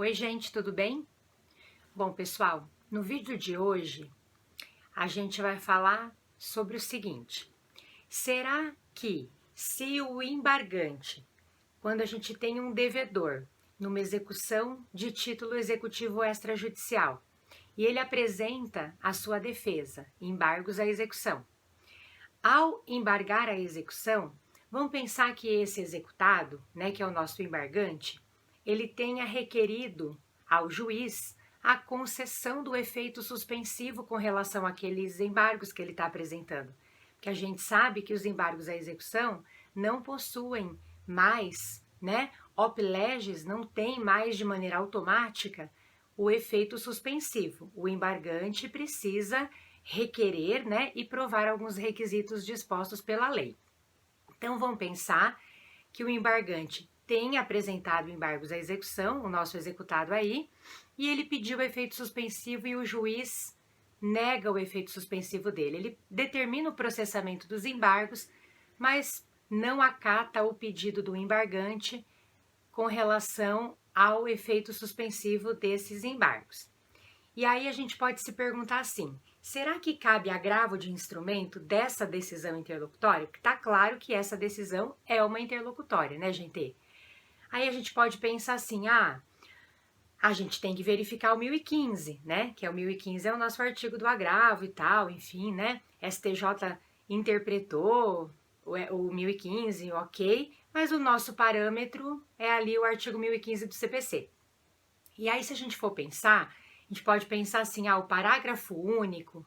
Oi, gente, tudo bem? Bom, pessoal, no vídeo de hoje a gente vai falar sobre o seguinte: será que se o embargante, quando a gente tem um devedor numa execução de título executivo extrajudicial e ele apresenta a sua defesa, embargos à execução, ao embargar a execução, vamos pensar que esse executado, que é o nosso embargante, ele tenha requerido ao juiz a concessão do efeito suspensivo com relação àqueles embargos que ele está apresentando. Porque a gente sabe que os embargos à execução não possuem mais, op legis, não tem mais de maneira automática o efeito suspensivo. O embargante precisa requerer, e provar alguns requisitos dispostos pela lei. Então, vamos pensar que o embargante tem apresentado embargos à execução, o nosso executado aí, e ele pediu o efeito suspensivo e o juiz nega o efeito suspensivo dele. Ele determina o processamento dos embargos, mas não acata o pedido do embargante com relação ao efeito suspensivo desses embargos. E aí a gente pode se perguntar assim: será que cabe agravo de instrumento dessa decisão interlocutória? Porque está claro que essa decisão é uma interlocutória, né, gente? Aí a gente pode pensar assim: a gente tem que verificar o 1015, que é o 1015 é o nosso artigo do agravo e tal, enfim, STJ interpretou o 1015, ok, mas o nosso parâmetro é ali o artigo 1015 do CPC. E aí, se a gente for pensar, a gente pode pensar assim: o parágrafo único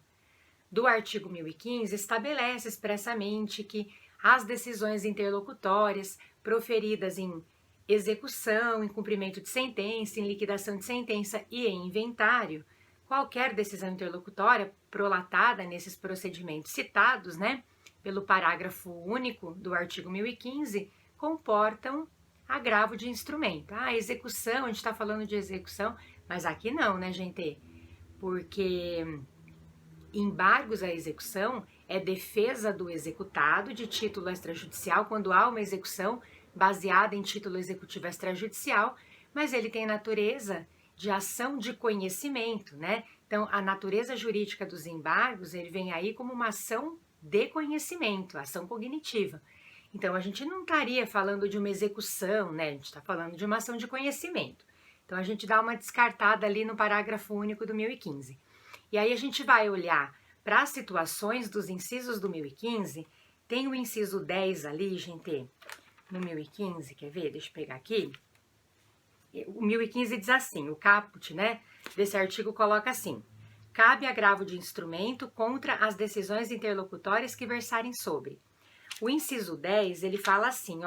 do artigo 1015 estabelece expressamente que as decisões interlocutórias proferidas em execução, em cumprimento de sentença, em liquidação de sentença e em inventário, qualquer decisão interlocutória prolatada nesses procedimentos citados, pelo parágrafo único do artigo 1015, comportam agravo de instrumento. Execução, a gente está falando de execução, mas aqui não, gente? Porque embargos à execução é defesa do executado de título extrajudicial quando há uma execução baseada em título executivo extrajudicial, mas ele tem natureza de ação de conhecimento, Então, a natureza jurídica dos embargos, ele vem aí como uma ação de conhecimento, ação cognitiva. Então, a gente não estaria falando de uma execução, A gente está falando de uma ação de conhecimento. Então, a gente dá uma descartada ali no parágrafo único do 1015. E aí a gente vai olhar para as situações dos incisos do 1015, tem o inciso 10 ali, gente, no 1015, quer ver? Deixa eu pegar aqui. O 1015 diz assim, o caput, desse artigo coloca assim: cabe agravo de instrumento contra as decisões interlocutórias que versarem sobre. O inciso 10, ele fala assim,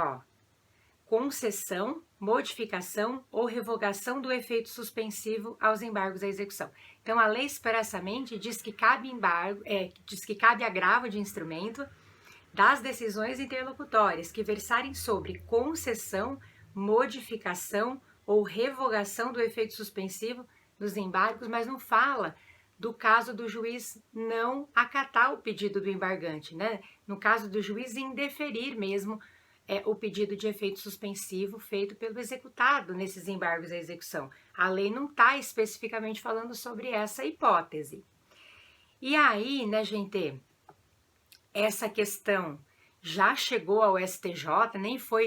concessão, modificação ou revogação do efeito suspensivo aos embargos à execução. Então, a lei expressamente diz que cabe agravo de instrumento das decisões interlocutórias que versarem sobre concessão, modificação ou revogação do efeito suspensivo dos embargos, mas não fala do caso do juiz não acatar o pedido do embargante, No caso do juiz indeferir mesmo o pedido de efeito suspensivo feito pelo executado nesses embargos à execução. A lei não está especificamente falando sobre essa hipótese. E aí, gente, essa questão já chegou ao STJ,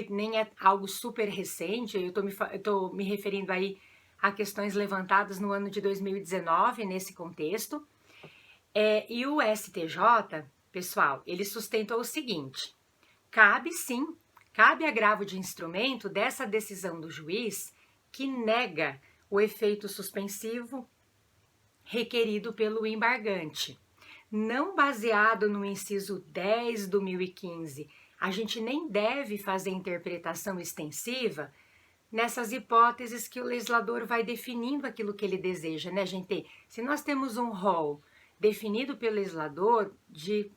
nem é algo super recente, eu estou me referindo aí a questões levantadas no ano de 2019, nesse contexto. E o STJ, pessoal, ele sustentou o seguinte: cabe agravo de instrumento dessa decisão do juiz que nega o efeito suspensivo requerido pelo embargante. Não baseado no inciso 10 do 1015, a gente nem deve fazer interpretação extensiva nessas hipóteses que o legislador vai definindo aquilo que ele deseja, gente? Se nós temos um rol definido pelo legislador de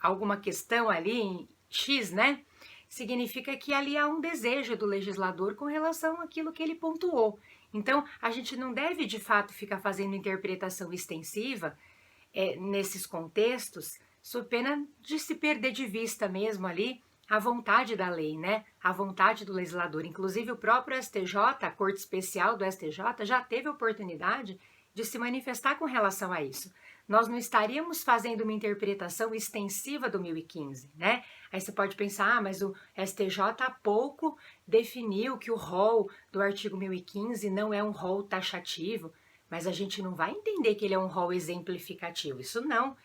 alguma questão ali em X, significa que ali há um desejo do legislador com relação àquilo que ele pontuou. Então, a gente não deve, de fato, ficar fazendo interpretação extensiva nesses contextos, sob pena de se perder de vista mesmo ali a vontade da lei, né? A vontade do legislador. Inclusive o próprio STJ, a Corte Especial do STJ, já teve a oportunidade de se manifestar com relação a isso. Nós não estaríamos fazendo uma interpretação extensiva do 1015, né? Aí você pode pensar, mas o STJ há pouco definiu que o rol do artigo 1015 não é um rol taxativo, mas a gente não vai entender que ele é um rol exemplificativo, isso não.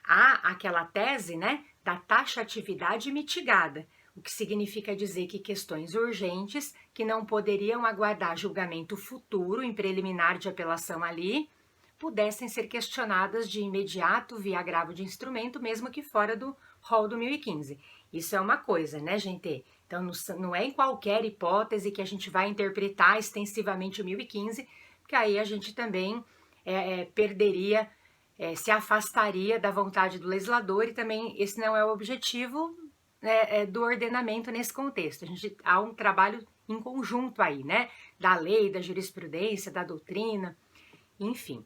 Há aquela tese, né, da taxatividade mitigada, o que significa dizer que questões urgentes que não poderiam aguardar julgamento futuro em preliminar de apelação ali, pudessem ser questionadas de imediato via agravo de instrumento, mesmo que fora do rol do 1015. Isso é uma coisa, né, gente? Então, não é em qualquer hipótese que a gente vai interpretar extensivamente o 1015, porque aí a gente também perderia, se afastaria da vontade do legislador e também esse não é o objetivo do ordenamento nesse contexto. Há um trabalho em conjunto aí, né? Da lei, da jurisprudência, da doutrina, enfim.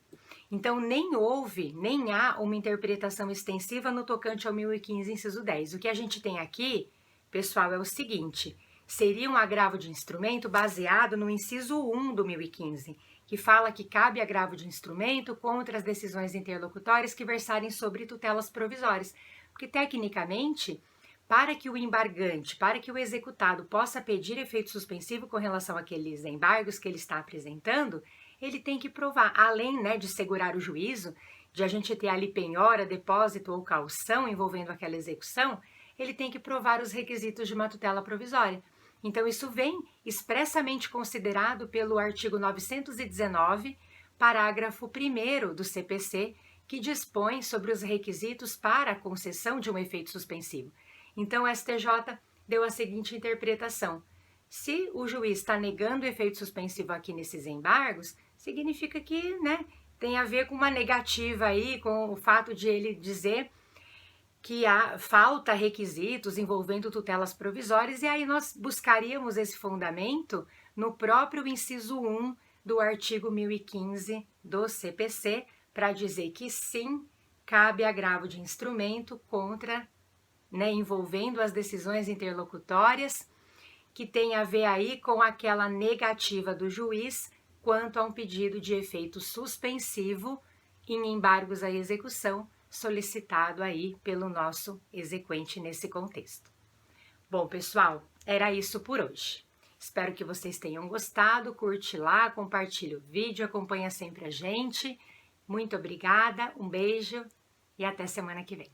Então, nem houve, nem há uma interpretação extensiva no tocante ao 1015, inciso 10. O que a gente tem aqui, pessoal, é o seguinte: seria um agravo de instrumento baseado no inciso 1 do 1015, que fala que cabe agravo de instrumento contra as decisões interlocutórias que versarem sobre tutelas provisórias. Porque, tecnicamente, para que o embargante, para que o executado possa pedir efeito suspensivo com relação àqueles embargos que ele está apresentando, ele tem que provar, além, né, de segurar o juízo, de a gente ter ali penhora, depósito ou caução envolvendo aquela execução, ele tem que provar os requisitos de uma tutela provisória. Então, isso vem expressamente considerado pelo artigo 919, parágrafo 1º do CPC, que dispõe sobre os requisitos para a concessão de um efeito suspensivo. Então, o STJ deu a seguinte interpretação: se o juiz está negando o efeito suspensivo aqui nesses embargos, significa que, né, tem a ver com uma negativa aí, com o fato de ele dizer que falta requisitos envolvendo tutelas provisórias, e aí nós buscaríamos esse fundamento no próprio inciso 1 do artigo 1015 do CPC, para dizer que sim, cabe agravo de instrumento contra, né, envolvendo as decisões interlocutórias, que tem a ver aí com aquela negativa do juiz quanto a um pedido de efeito suspensivo em embargos à execução solicitado aí pelo nosso exequente nesse contexto. Bom, pessoal, era isso por hoje. Espero que vocês tenham gostado, curte lá, compartilhe o vídeo, acompanha sempre a gente. Muito obrigada, um beijo e até semana que vem.